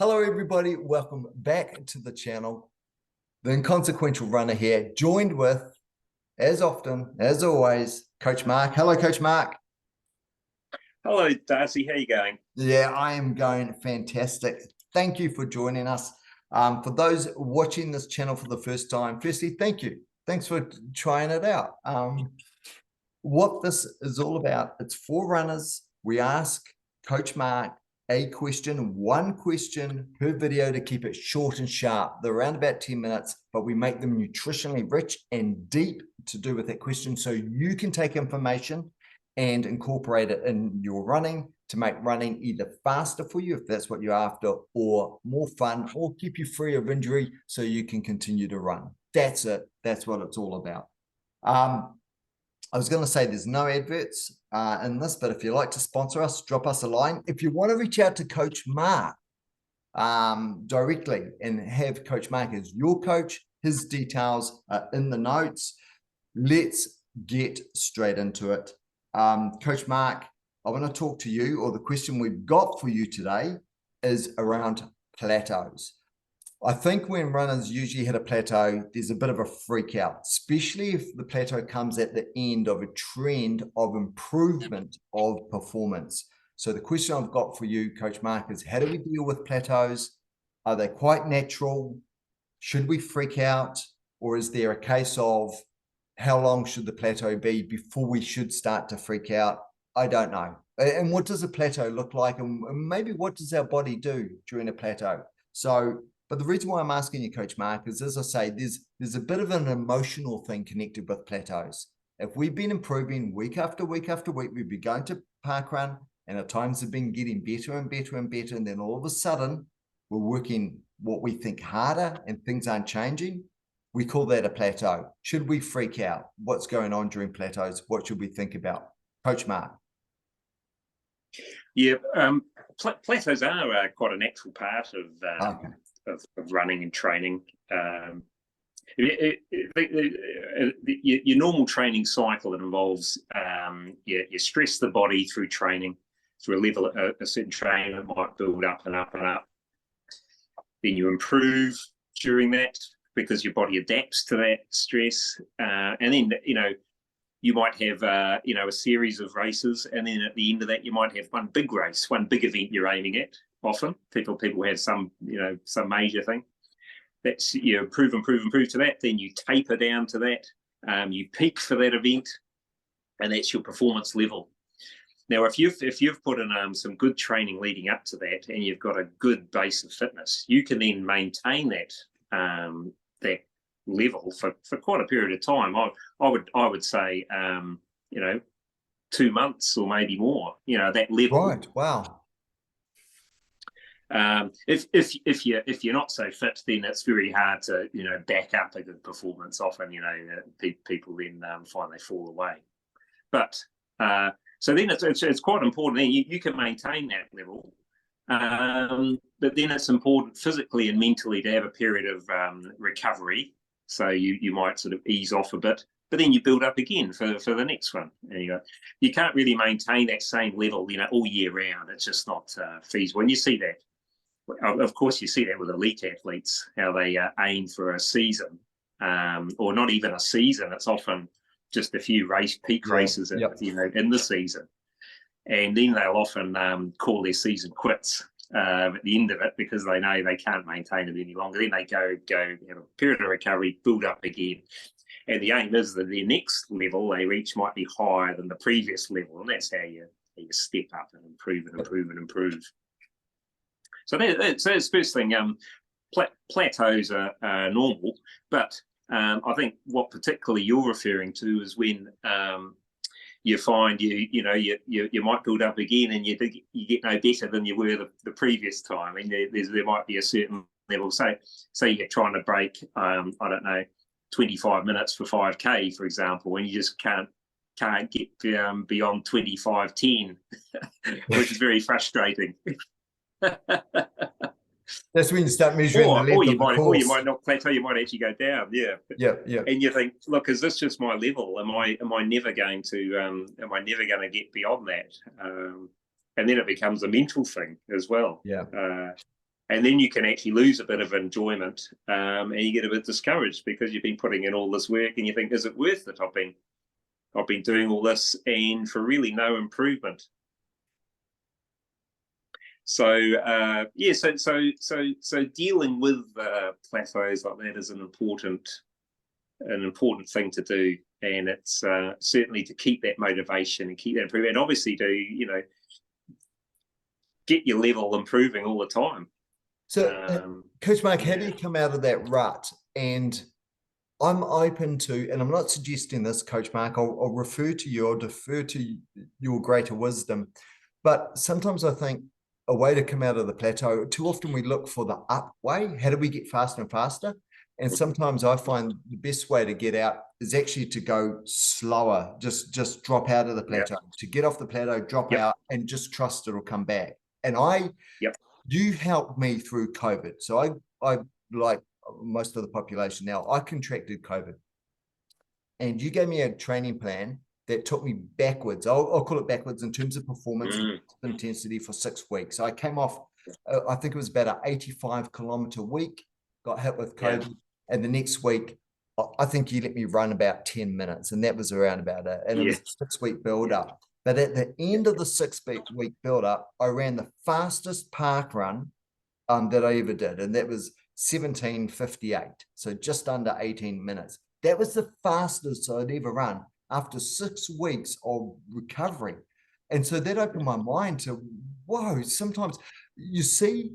Hello, everybody. Welcome back to the channel. The Inconsequential Runner here, joined with, as often, as always, Coach Mark. Hello, Coach Mark. Hello, Darcy. How are you going? Yeah, I am going fantastic. Thank you for joining us. For those watching this channel for the first time, firstly, thank you. Thanks for trying it out. What this is all about, it's for runners. We ask Coach Mark one question per video to keep it short and sharp. They're around about 10 minutes, but we make them nutritionally rich and deep to do with that question, so you can take information and incorporate it in your running to make running either faster for you, if that's what you're after, or more fun, or keep you free of injury so you can continue to run. That's it. That's what it's all about. I was going to say there's no adverts in this, but if you'd like to sponsor us, drop us a line. If you want to reach out to Coach Mark directly and have Coach Mark as your coach, his details are in the notes. Let's get straight into it. Coach Mark, I want to talk to you, or the question we've got for you today is around plateaus. I think when runners usually hit a plateau, there's a bit of a freak out, especially if the plateau comes at the end of a trend of improvement of performance. So the question I've got for you, Coach Mark, is how do we deal with plateaus? Are they quite natural? Should we freak out? Or is there a case of how long should the plateau be before we should start to freak out? I don't know. And what does a plateau look like? And maybe what does our body do during a plateau? But the reason why I'm asking you, Coach Mark, is, as I say, there's a bit of an emotional thing connected with plateaus. If we've been improving week after week after week, we'd be going to parkrun, and at times have been getting better and better and better, and then all of a sudden, we're working what we think harder and things aren't changing. We call that a plateau. Should we freak out? What's going on during plateaus? What should we think about? Coach Mark. Yeah, plateaus are quite a natural part of running and training. Your normal training cycle, it involves you stress the body through training, through a certain training that might build up and up and up. Then you improve during that because your body adapts to that stress, and then you might have a series of races, and then at the end of that you might have one big race, one big event you're aiming at. Often people have some major thing that's improve to that, then you taper down to that, you peak for that event, and that's your performance level. Now if you've put in some good training leading up to that, and you've got a good base of fitness, you can then maintain that that level for quite a period of time. I would say 2 months or maybe more, that level. Right. Wow. If you're not so fit, then it's very hard to back up a good performance. Often people then find they fall away. But so then it's quite important. Then you can maintain that level, but then it's important physically and mentally to have a period of recovery. So you might sort of ease off a bit, but then you build up again for the next one. You can't really maintain that same level all year round. It's just not feasible. And you see that. Of course, you see that with elite athletes, how they aim for a season, or not even a season. It's often just a few peak races in the season, and then they'll often call their season quits at the end of it because they know they can't maintain it any longer. Then they go have a period of recovery, build up again, and the aim is that their next level they reach might be higher than the previous level, and that's how you step up and improve and improve and improve. So that's the first thing. Plateaus are normal, but I think what particularly you're referring to is when you find you might build up again, and you get no better than you were the previous time. I mean, there might be a certain level. Say you're trying to break 25 minutes for 5K, for example, and you just can't get beyond 25:10, which is very frustrating. That's when you start measuring the length of the course. Or you might not plateau. You might actually go down. Yeah. And you think, look, is this just my level? Am I never going to get beyond that? And then it becomes a mental thing as well. Yeah. And then you can actually lose a bit of enjoyment, and you get a bit discouraged because you've been putting in all this work, and you think, is it worth it? I've been doing all this and for really no improvement. So yeah, so dealing with plateaus like that is an important thing to do, and it's certainly to keep that motivation and keep that improvement, and obviously to get your level improving all the time. So, Coach Mark, how do you come out of that rut? And I'm open to, and I'm not suggesting this, Coach Mark, I'll refer to you, I'll defer to your greater wisdom. But sometimes I think a way to come out of the plateau, too often we look for the up way. How do we get faster and faster? And sometimes I find the best way to get out is actually to go slower, just drop out of the plateau, to get off the plateau, drop out, and just trust it'll come back. And you helped me through COVID. So I like most of the population now, I contracted COVID. And you gave me a training plan that took me backwards. I'll call it backwards in terms of performance intensity for 6 weeks. I came off, I think it was about an 85-kilometer week, got hit with COVID. And the next week, I think you let me run about 10 minutes. And that was around about it. And it was a 6-week build up. But at the end of the 6-week build up, I ran the fastest park run that I ever did. And that was 17:58. So just under 18 minutes. That was the fastest I'd ever run after 6 weeks of recovery. And so that opened my mind to, whoa, sometimes you see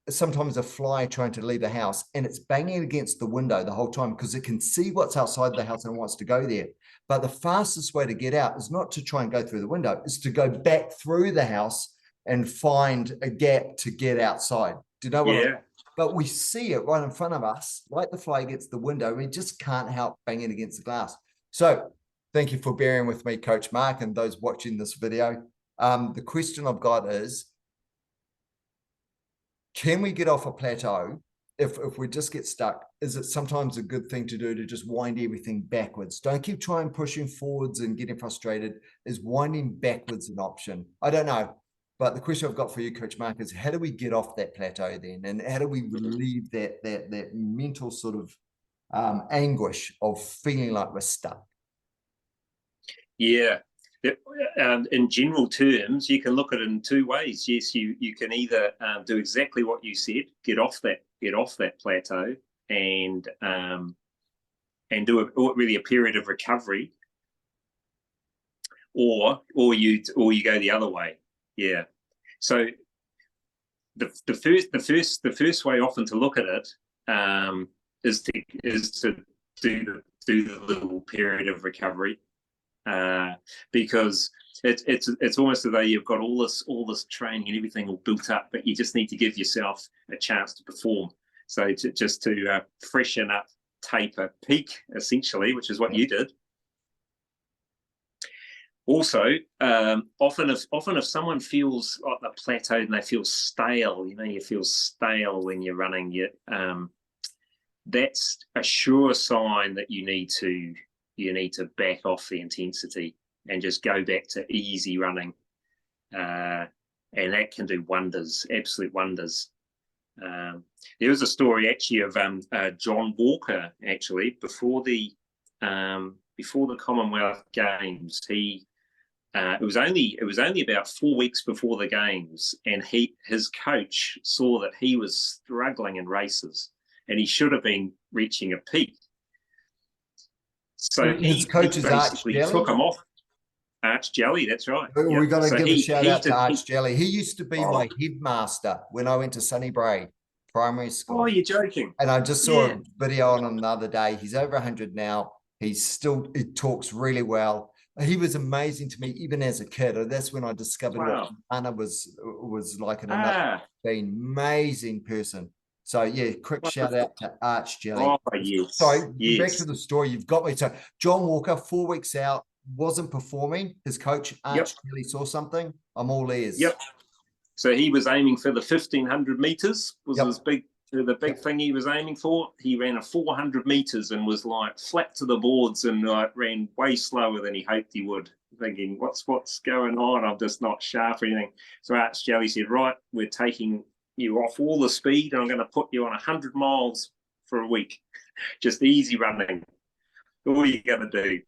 sometimes a fly trying to leave the house and it's banging against the window the whole time because it can see what's outside the house and wants to go there. But the fastest way to get out is not to try and go through the window, is to go back through the house and find a gap to get outside. Do you know what I mean? But we see it right in front of us, like the fly against the window. We just can't help banging against the glass. So thank you for bearing with me, Coach Mark, and those watching this video. The question I've got is, can we get off a plateau if we just get stuck? Is it sometimes a good thing to do to just wind everything backwards? Don't keep trying pushing forwards and getting frustrated. Is winding backwards an option? I don't know. But the question I've got for you, Coach Mark, is how do we get off that plateau then? And how do we relieve that mental sort of anguish of feeling like we're stuck? Yeah. In general terms, you can look at it in 2 ways. Yes, you can either do exactly what you said, get off that plateau, and do really a period of recovery, or you go the other way. Yeah. So the first way often to look at it is to do the little period of recovery. Because it's almost as though you've got all this training and everything all built up, but you just need to give yourself a chance to perform. So just to freshen up, taper, peak, essentially, which is what you did. Also, often if someone feels like they're plateaued and they feel stale, you feel stale when you're running, that's a sure sign that you need to back off the intensity and just go back to easy running. And that can do wonders, absolute wonders. There was a story actually of John Walker, actually, before the Commonwealth Games. It was only about 4 weeks before the games, and his coach saw that he was struggling in races and he should have been reaching a peak. So his coach basically took him off. Arch Jelly, that's right. We've got to give a shout out to Arch Jelly. He used to be my headmaster when I went to Sunnybrae Primary School. Oh, you're joking. And I just saw a video on him the other day. He's over 100 now. He talks really well. He was amazing to me, even as a kid. That's when I discovered what Anna was like in another amazing person. So yeah, quick shout out to Arch Jelly. Oh yes. Sorry, back to the story. You've got me. So John Walker, 4 weeks out, wasn't performing. His coach Arch Jelly saw something. I'm all ears. Yep. So he was aiming for the 1500 meters. Was the big thing he was aiming for. He ran a 400 meters and was like flat to the boards and like ran way slower than he hoped he would. Thinking, what's going on? I'm just not sharp or anything. So Arch Jelly said, right, we're taking you off all the speed, and I'm going to put you on 100 miles for a week, just easy running. All you got to do.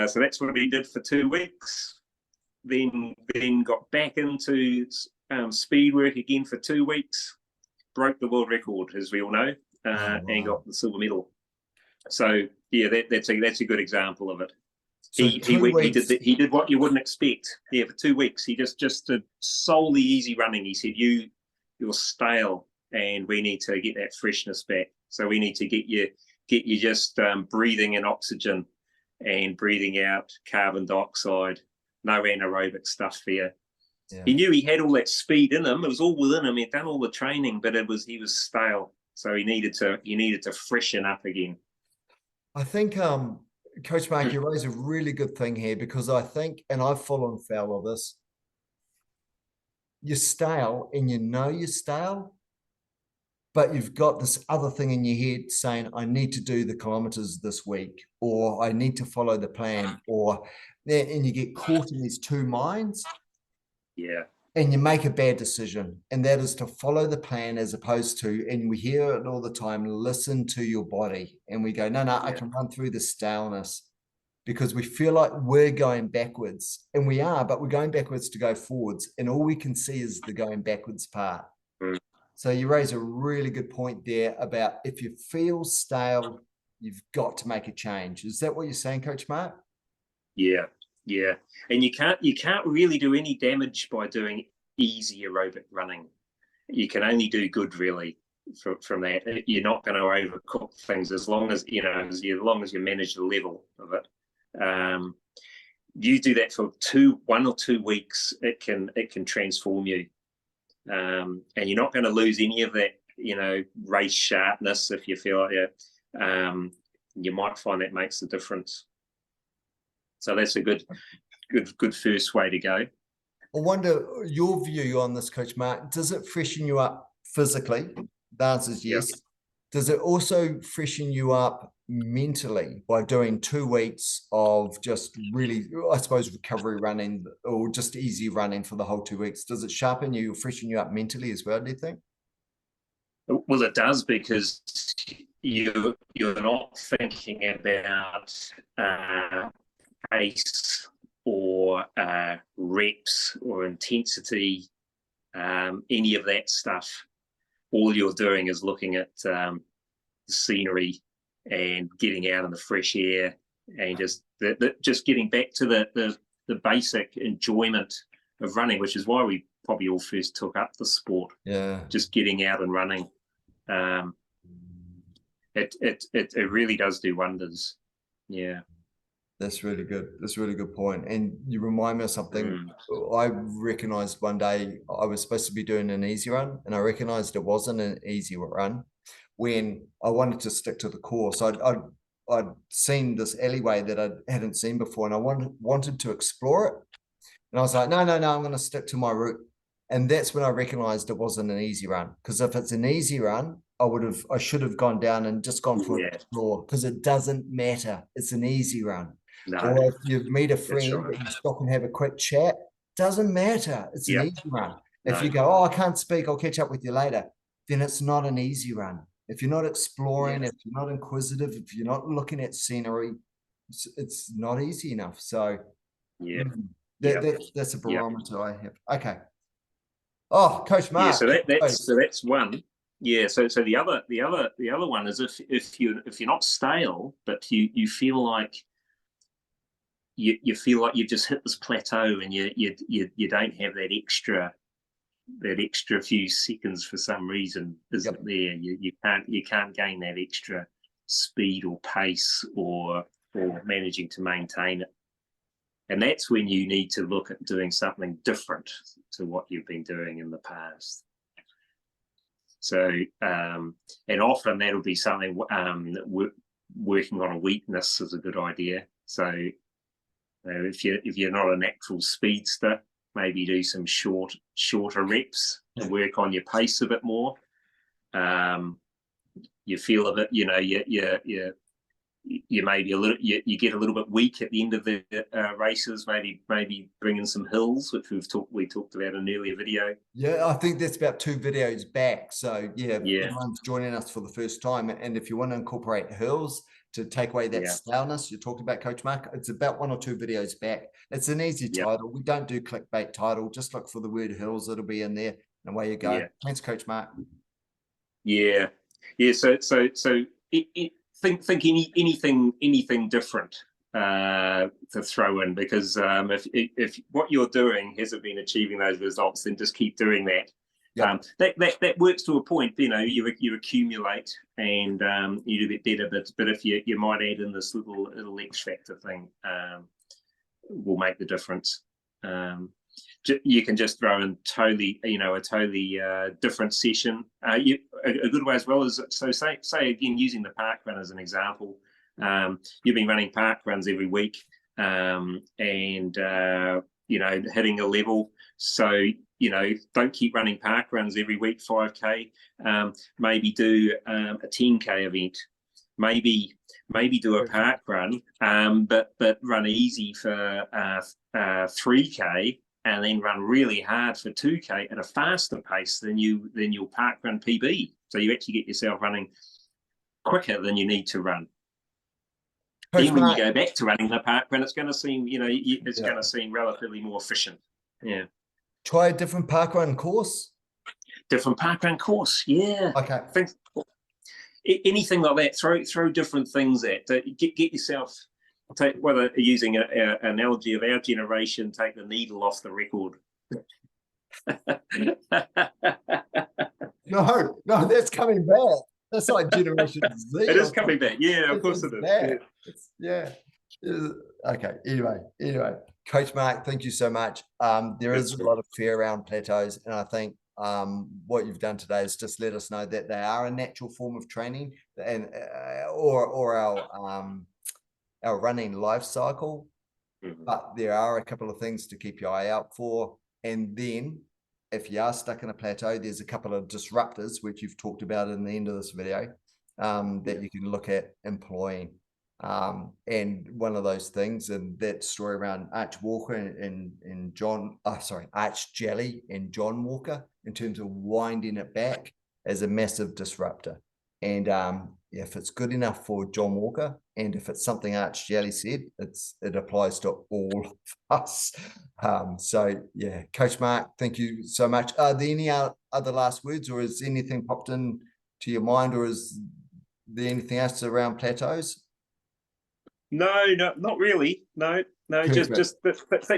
So that's what he did for 2 weeks. Then got back into speed work again for 2 weeks. Broke the world record, as we all know, and got the silver medal. So yeah, that's a good example of it. So he did what you wouldn't expect. Yeah, for 2 weeks, he just did solely easy running. He said, you're stale, and we need to get that freshness back. So we need to get you just breathing in oxygen and breathing out carbon dioxide. No anaerobic stuff there. Yeah. He knew he had all that speed in him. It was all within him. He'd done all the training, but he was stale. So he needed to freshen up again. I think Coach Mark, you raise a really good thing here, because I think, and I've fallen foul of this, you're stale and you know you're stale, but you've got this other thing in your head saying, I need to do the kilometers this week, or I need to follow the plan, and you get caught in these two minds. Yeah. And you make a bad decision, and that is to follow the plan, as opposed to, and we hear it all the time, listen to your body. And we go, no, I can run through the staleness, because we feel like we're going backwards, and we are, but we're going backwards to go forwards. And all we can see is the going backwards part. So you raise a really good point there about, if you feel stale, you've got to make a change. Is that what you're saying, Coach Mark? Yeah. Yeah, and you can't really do any damage by doing easy aerobic running. You can only do good, really, from that. You're not going to overcook things, as long as you manage the level of it. You do that for 1 or 2 weeks, it can transform you, and you're not going to lose any of that, race sharpness. If you feel like you might find that makes a difference. So that's a good first way to go. I wonder your view on this, Coach Mark. Does it freshen you up physically? The answer is yes. Yep. Does it also freshen you up mentally by doing 2 weeks of just really, I suppose, recovery running, or just easy running for the whole 2 weeks? Does it sharpen you or freshen you up mentally as well, do you think? Well, it does, because you're not thinking about pace or reps or intensity, any of that stuff. All you're doing is looking at the scenery and getting out in the fresh air, and just getting back to the basic enjoyment of running, which is why we probably all first took up the sport. Yeah, just getting out and running. It really does do wonders. Yeah. That's really good. That's a really good point. And you remind me of something. I recognized one day I was supposed to be doing an easy run, and I recognized it wasn't an easy run when I wanted to stick to the course. I'd seen this alleyway that I hadn't seen before, and I wanted to explore it. And I was like, no, I'm going to stick to my route. And that's when I recognized it wasn't an easy run. Because if it's an easy run, I should have gone down and just gone for an explore, because it doesn't matter. It's an easy run. No, or if you meet a friend and you stop and have a quick chat, doesn't matter. It's an easy run. If you go, I can't speak, I'll catch up with you later, then it's not an easy run. If you're not exploring, if you're not inquisitive, if you're not looking at scenery, it's not easy enough. So that's a barometer I have. Okay. Oh, Coach Mark. Yeah, so that's one. Yeah, so the other one is if you're not stale, but you feel like you feel like you've just hit this plateau, and you don't have that extra few seconds for some reason isn't there. You can't gain that extra speed or pace or managing to maintain it. And that's when you need to look at doing something different to what you've been doing in the past. So, and often that'll be something, working on a weakness is a good idea. So if you're not a natural speedster, maybe do some shorter reps and work on your pace a bit more. You feel a bit, you maybe you get a little bit weak at the end of the races. Maybe bring in some hills, which we talked about in an earlier video. Yeah, I think that's about 2 videos back. So yeah, Yeah. everyone's joining us for the first time, and if you want to incorporate hills to take away that stoutness you're talking about, Coach Mark, it's about 1 or 2 videos back. It's an easy title. We don't do clickbait title. Just look for the word hills. It'll be in there, and away you go. Yeah. Thanks, Coach Mark. Yeah. So think anything different to throw in, because if what you're doing hasn't been achieving those results, then just keep doing that. Yep. That works to a point. You know, you accumulate and you do a bit better, but if you might add in this little X factor thing, will make the difference. You can just throw in a totally different session. A good way as well is, so say again, using the park run as an example. You've been running park runs every week, and hitting a level. So don't keep running park runs every week, 5K. Maybe do a 10K event. Maybe do a park run, but run easy for 3K, and then run really hard for 2K at a faster pace than your park run PB. So you actually get yourself running quicker than you need to run. Then when you go back to running the park run, it's going to seem, going to seem relatively more efficient. Yeah. Try a different park run course. Different park run course. Yeah. Okay. Anything like that. Throw different things at. Get yourself. Whether using an analogy of our generation, take the needle off the record. No, that's coming back. That's like Generation Z. It is coming back. Yeah, of course it is. Yeah. Okay. Anyway, Coach Mark, thank you so much. There is a lot of fear around plateaus, and I think what you've done today is just let us know that they are a natural form of training, and or our running life cycle. But there are a couple of things to keep your eye out for. And then if you are stuck in a plateau, there's a couple of disruptors, which you've talked about in the end of this video, that you can look at employing. And one of those things, and that story around Arch Walker and Arch Jelly and John Walker, in terms of winding it back, as a massive disruptor. And if it's good enough for John Walker, and if it's something Arch Jelly said, it applies to all of us. So yeah, Coach Mark, thank you so much. Are there any other last words, or is anything popped in to your mind, or is there anything else around plateaus? No, not really. No. Just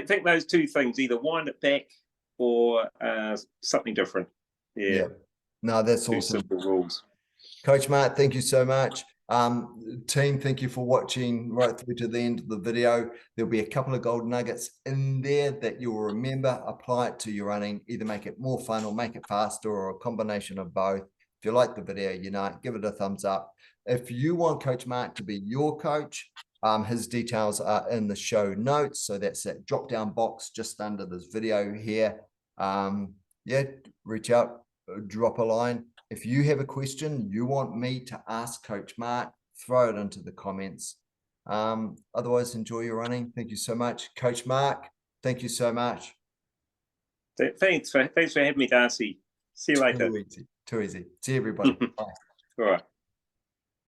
think those 2 things: either wind it back or something different. Yeah. No, that's awesome. Simple rules. Coach Mark, thank you so much. Team, thank you for watching right through to the end of the video. There'll be a couple of gold nuggets in there that you'll remember. Apply it to your running. Either make it more fun or make it faster, or a combination of both. If you like the video, give it a thumbs up. If you want Coach Mark to be your coach, his details are in the show notes. So that's that drop down box just under this video here. Reach out, drop a line. If you have a question you want me to ask Coach Mark, throw it into the comments. Otherwise, enjoy your running. Thank you so much. Coach Mark, thank you so much. Thanks for having me, Darcy. See you later. Too easy. See everybody. Bye. All right.